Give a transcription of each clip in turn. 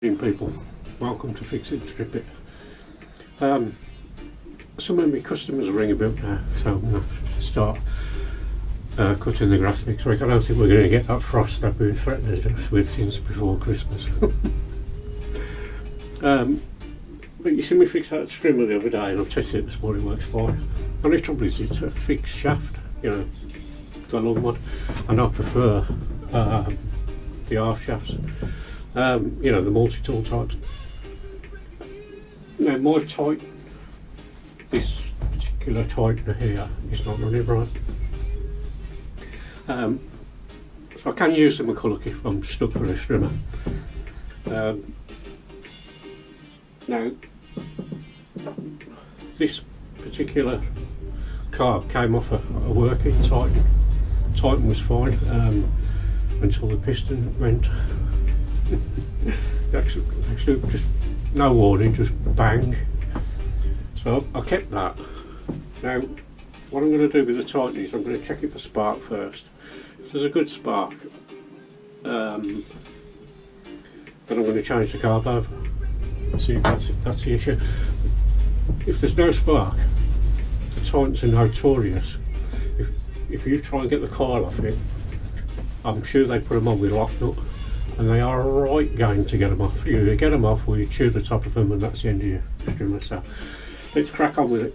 People, welcome to Fix It Strip It. Some of my customers are ringing about now, so I'm going to start cutting the grass next week. I don't think we're going to get that frost that we were threatening us with since before Christmas. But you see me fix that trimmer the other day, and I've tested it this morning, it works fine. The only trouble is it's a fixed shaft, you know, the long one, and I prefer the half shafts. You know, the multi-tool types. Now my type, this particular tightener here is not running right. So I can use the McCulloch if I'm stuck for a strimmer. Now, this particular carb came off a working tighten. Tighten was fine until the piston went. actually just no warning, just bang. So I kept that. Now what I'm going to do with the tighten is I'm going to check it for spark first. If there's a good spark, then I'm going to change the carb over. See, that's the issue. If there's no spark, the tightens are notorious. If you try and get the coil off it, I'm sure they put them on with lock nut, and they are right going to get them off. You either get them off or you chew the top of them, and that's the end of your strimmer. So let's crack on with it.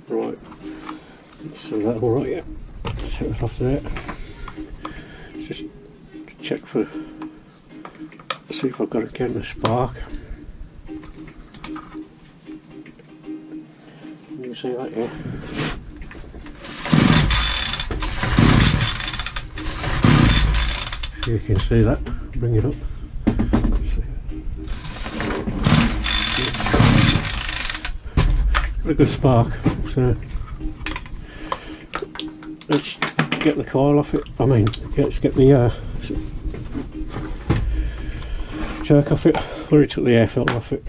Right, so that's all right, yeah. Set it off there. Just check for, see if I've got again the spark. You can see that, yeah. So you can see that. Bring it up. Got a good spark. So let's get the coil off it. I mean, let's get the jerk off it, or it's the air filter off it.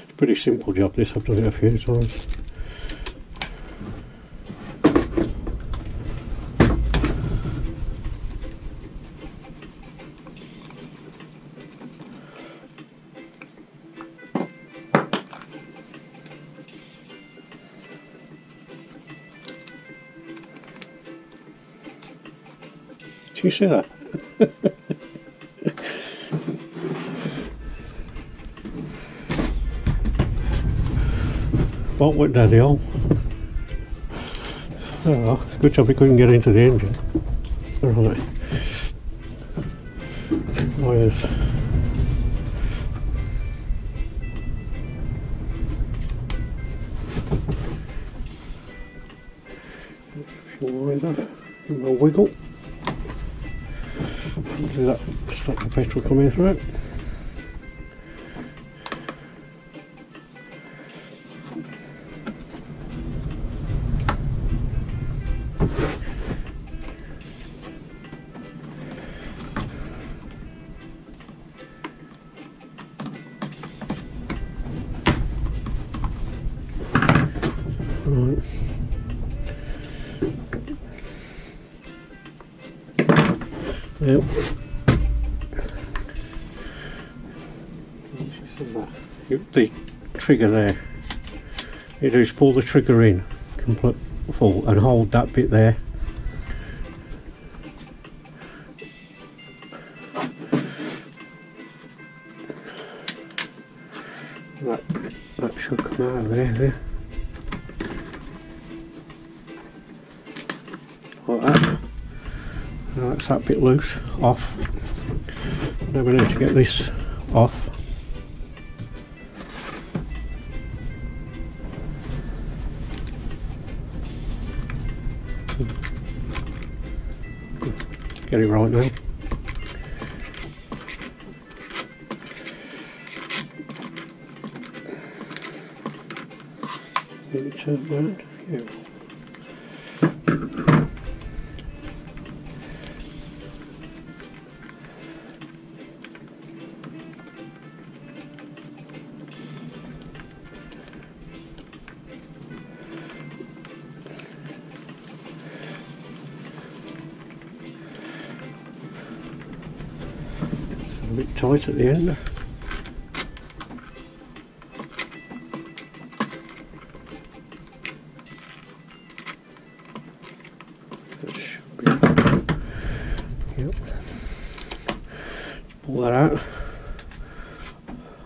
It's a pretty simple job this, I've done it a few times. Do you see that? Bolt went down the hole. Oh well, it's a good job we couldn't get into the engine. Alright. Wires. Give it a wiggle. Do that, stop the petrol coming through it. Right. Yep. The trigger there, you just pull the trigger in complete full and hold that bit there. That should come out of there. Like that. Now that's that bit loose, off. Now we need to get this off. Get it right now. Let me turn round. Yeah. It's a bit tight at the end. Yep. Pull that out,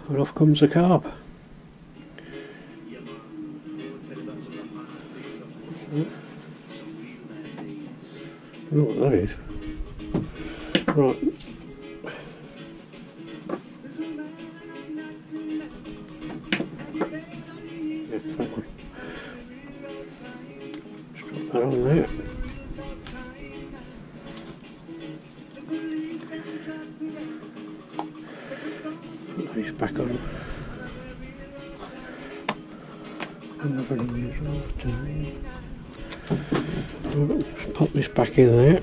and off comes the carb. I don't know what that is. Right. Yes, that one. Just drop that on there. Put these back on. Another one. Just pop this back in there.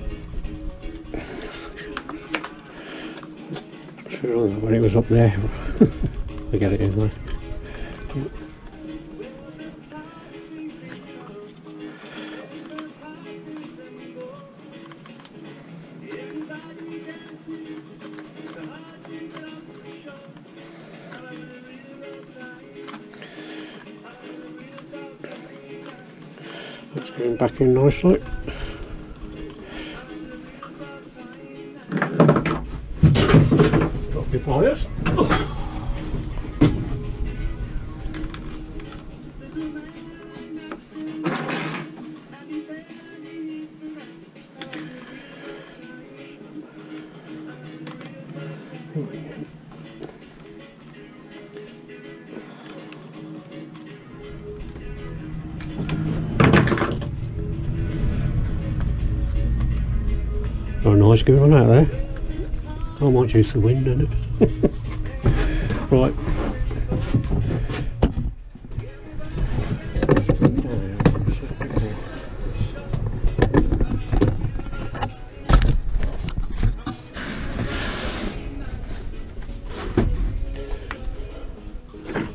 Sure, when it was up there, I get it in there. That's going back in nicely. Drop your pliers. Oh, nice going on out there. I might use the wind in it. Right.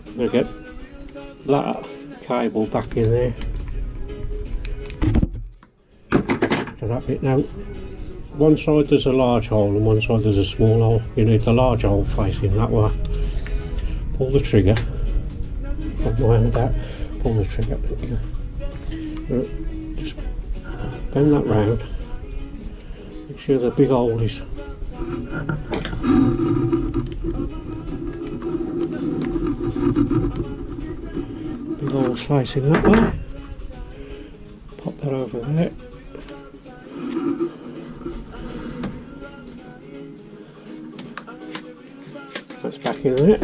I'm going to get that cable back in there. To that bit now. One side there's a large hole and one side there's a small hole. You need the large hole facing that way. Pull the trigger. Put my hand out. Pull the trigger. Just bend that round. Make sure the big hole is. Big hole's facing that way. Pop that over there. That's back in there.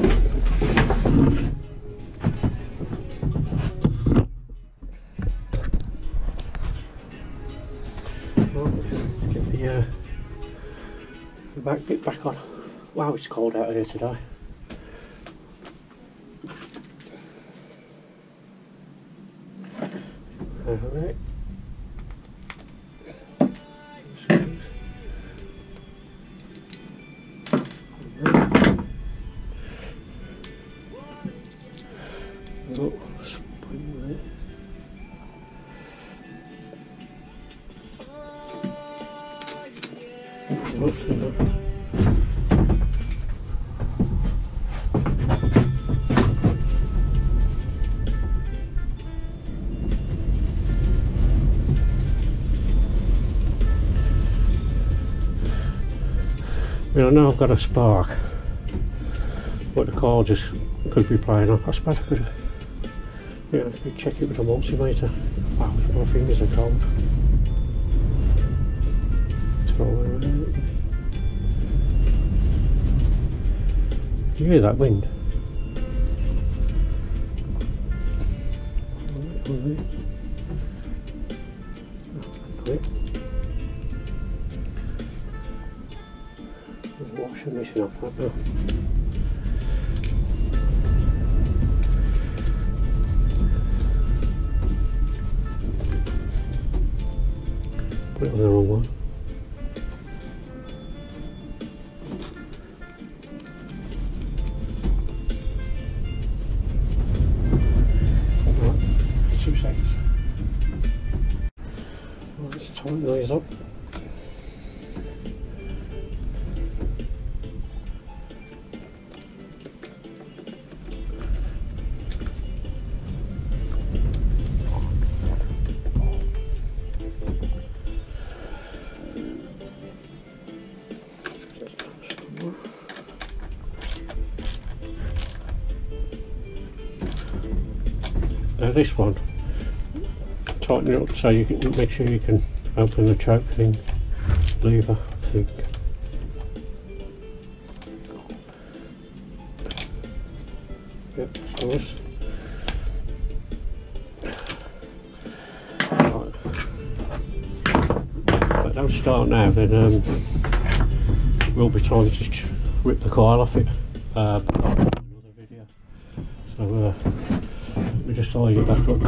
Get the back bit back on. Wow, it's cold out here today. Alright. Oh, spring there. I know I've got a spark, but the car just could be playing up. I suppose I could, yeah, I could check it with a multimeter. Wow, my fingers are cold. So, do you hear that wind? There's a washer missing off that now. put it on the wrong one. Right, 2 seconds. Right, let's tighten these up. Now this one, tighten it up so you can make sure you can open the choke thing lever, I think. Yep, that's nice. Right. But don't start now, then it will be time to just rip the coil off it. Another video. So let me just tie you back up.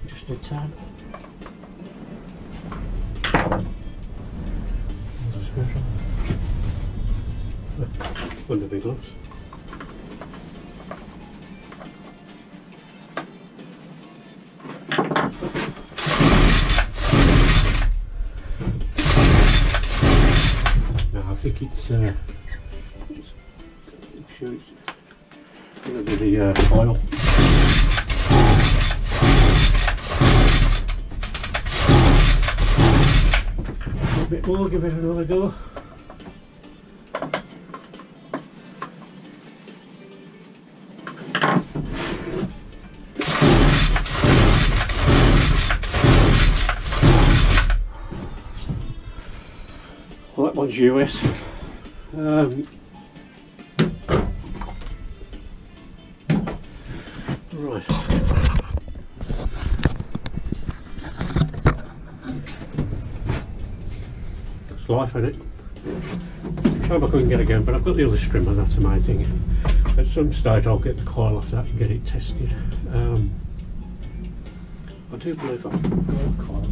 Just a tad. With the big gloves. Now I think it's going to be the oil. A bit more, give it another go. Well, that one's US. Right. That's life, isn't it? Shame I couldn't get it again, but I've got the other strimmer, that's the main thing. At some stage I'll get the coil off that and get it tested. I do believe I've got a coil.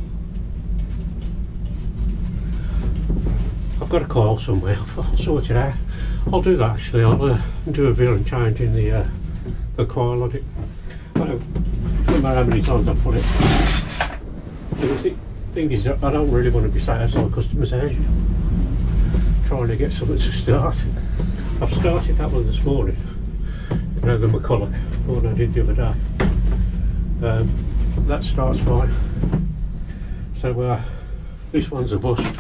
I've got a coil somewhere, I'll sort it out. I'll do that actually, I'll do a video and changing the coil on it. I don't know how many times I've put it. The thing is, I don't really want to be sat outside customers' house trying to get something to start. I've started that one this morning, you know, the McCulloch, the one I did the other day. That starts fine. So this one's a bust.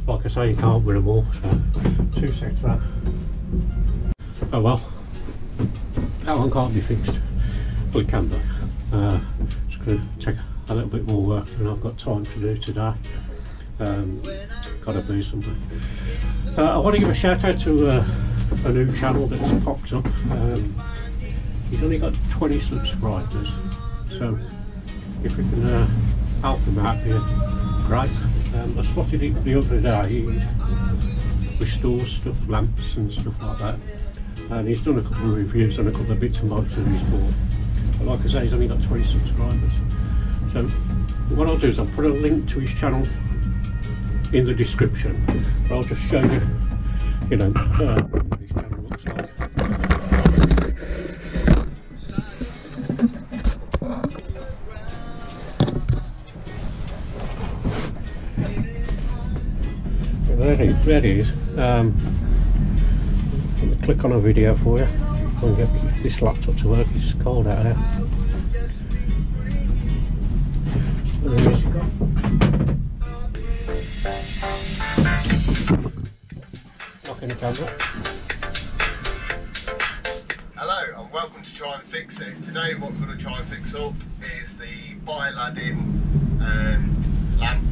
Like I say, you can't win them all, so 2 seconds that. Oh well, that one can't be fixed. Well, it can be. It's going to take a little bit more work than I've got time to do today. Got to do something. I want to give a shout out to a new channel that's popped up. He's only got 20 subscribers, so if we can help him out here, great. I spotted it the other day. He restores stuff, lamps and stuff like that, and he's done a couple of reviews on a couple of bits and bobs of his board. But like I say, he's only got 20 subscribers. So what I'll do is I'll put a link to his channel in the description. But I'll just show you, you know, what his channel looks like. There it is. Click on a video for you. I'll get this laptop to work. It's cold out there. So there is. camera. Hello and welcome to Try and Fix It. Today what we're going to try and fix up is the bi-ladin lamp,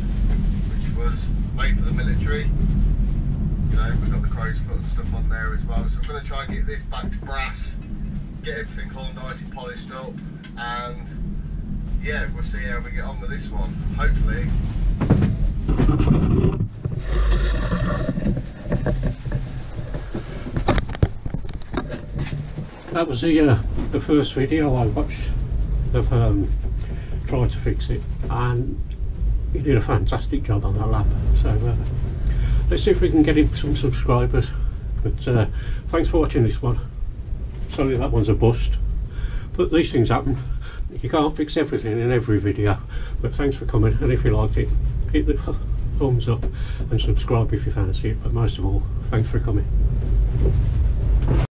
which was made for the military. You know, we've got the crow's foot and stuff on there as well. So we're going to try and get this back to brass, get everything all nice and polished up, and yeah, we'll see how we get on with this one. Hopefully. That was the first video I watched of trying to fix it, and he did a fantastic job on that lamp. So let's see if we can get him some subscribers. But thanks for watching this one. Sorry that one's a bust, but these things happen. You can't fix everything in every video. But thanks for coming, and if you liked it, hit the thumbs up and subscribe if you fancy it. But most of all, thanks for coming.